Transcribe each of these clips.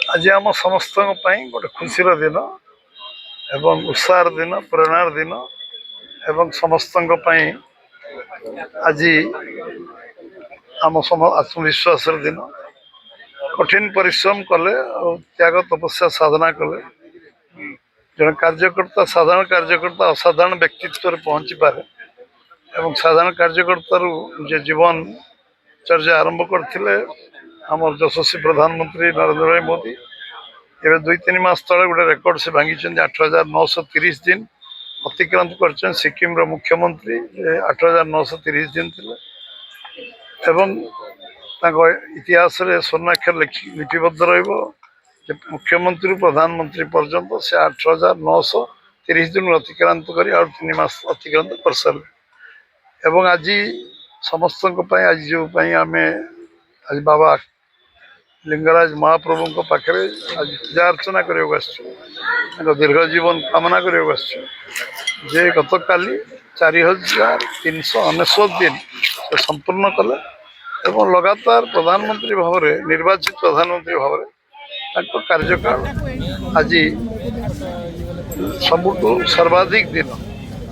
आज आम समस्त गोटे खुशीर दिन एवं उत्साह दिन प्रेरणार दिन एवं समस्त आज आम आत्मविश्वास दिन कठिन परिश्रम कले त्याग तपस्या साधना कले जन कार्यकर्ता साधारण कार्यकर्ता असाधारण व्यक्तित्व पहुँची पारे एवं साधारण कार्यकर्ता जे जीवन चर्चा आरंभ करते आम यशस्वी प्रधानमंत्री नरेंद्र भाई मोदी एवं 2-3 मास तले गोटे रेकर्ड से भांगी 8,930 दिन अतिक्रांत कर सिक्किम मुख्यमंत्री 8,930 दिन थे एवं इतिहास रे स्वर्णाक्षर लिपिबद्ध मुख्यमंत्री प्रधानमंत्री पर्यंत से 8,930 दिन अतिक्रांत कर 3 मास अतिक्रांत कर सारे एवं आज समस्त आज जो आम आज बाबा लिंगराज महाप्रभु पाखे आज पूजा अर्चना करने दीर्घ जीवन कामना करने जे गत काली 4,399 दिन संपूर्ण कले एवं लगातार प्रधानमंत्री भाव में निर्वाचित प्रधानमंत्री भाव में कार्यकाल आज सबुठ सर्वाधिक दिन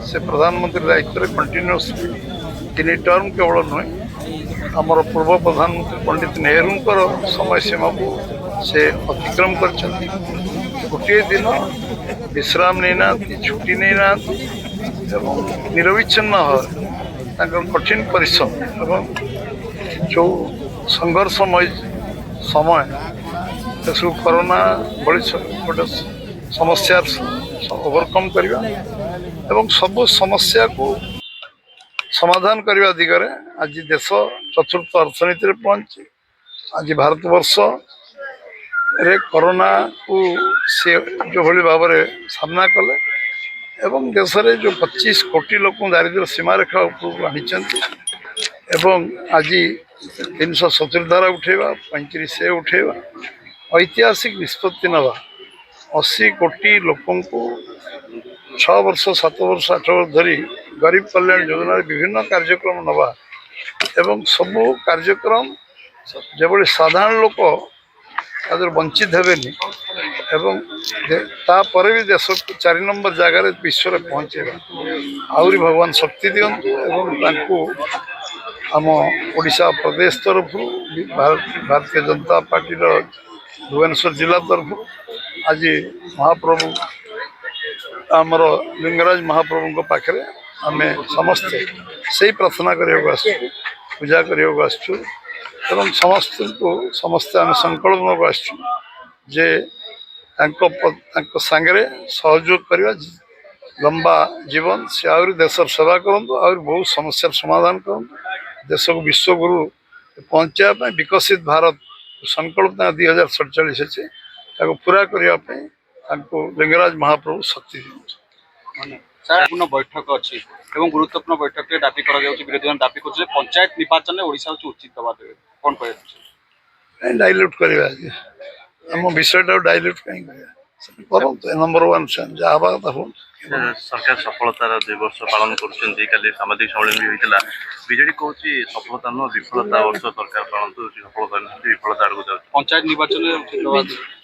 से प्रधानमंत्री दायित्व कंटिन्यूअसली 3 टर्म केवल नुहे आमर पूर्व प्रधानमंत्री पंडित नेहरूंकर समय सीमा को से अतिक्रम कर गोटे दिन विश्राम नहीं छुट्टी नहीं निरविच्छिन्न कठिन परिश्रम एवं जो संघर्षमय समय सब कोरोना बड़ी गोटे समस्या ओवरकम करवा एवं सब समस्या को समाधान करने दिगरे आज देश चतुर्थ अर्थनीति पहुंची आज भारतवर्ष रे कोरोना को से जो भली भाव में सामना कले एवं देश रे जो 25 कोटी लोक दारिद्र्य सीमा रेखा आनी एवं आज 370 धारा उठेवा 35 से उठेवा ऐतिहासिक निष्पत्ति नवा 80 कोटी लोकों को 6 वर्ष 7 वर्ष 8 वर्ष धरी गरीब कल्याण योजना विभिन्न कार्यक्रम नवा एवं सबू कार्यक्रम जो साधारण लोक वंचित हेबेनी एवं तापर भी देश को 4 नंबर जगार विश्व में पहुँचेगा आहरी भगवान शक्ति दिंतु एवं आम ओडिशा प्रदेश तरफ भारतीय जनता पार्टी भुवनेश्वर जिला तरफ आज महाप्रभु आमर लिंगराज महाप्रभु पाखे आम समस्ते से प्रार्थना करने पूजा करने एवं समस्त को समस्ते आम संकल्प जे सांगे सहयोग करवा लंबा जीवन से आहरी देश सेवा करूँ आहरी बहुत समस्या समाधान करूँ देश को विश्वगुरु पहुँचापी विकसित भारत संकल्प 2047 अच्छे पूरा करने लिंगराज महाप्रभु शक्ति पूर्ण बैठक अच्छी गुरुत्वपूर्ण बैठक दाबी कर विरोधी मैंने दाबी कर पंचायत निर्वाचन में ओडिशा उचित दबा देवे कौन कह डाइल्यूट करवा आम विषय डाइल्यूट कहीं करूँ नंबर 1 जहाँ कथा हूँ सरकार सफलतार 2 वर्ष पालन कर सामाजिक सम्मेलन भी होता बीजेडी कहूँ सफलता नुह विफलता वर्ष सरकार पालन सफलता विफलता आड़ जाए पंचायत निर्वाचन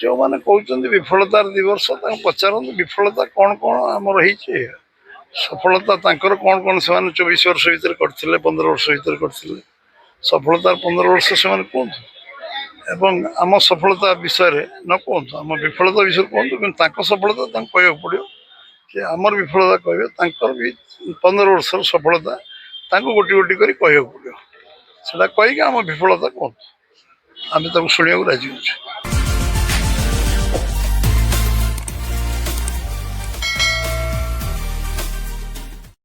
जो मैंने कहते विफलतार 2 वर्ष पचार विफलता कौन कौन आमर सफलता कौन कौन से 24 वर्ष भर करते 15 वर्ष भर करते सफलतार 15 वर्ष से कहतु एवं आम सफलता विषय न कहतु आम विफलता विषय कहतु कि सफलता कह पड़ो कि आमर विफलता कहे भी 15 वर्ष सफलता गोटी गोटी कर कह पड़ो से कहीकि आम विफलता कहतु आम शुणा राजी हो।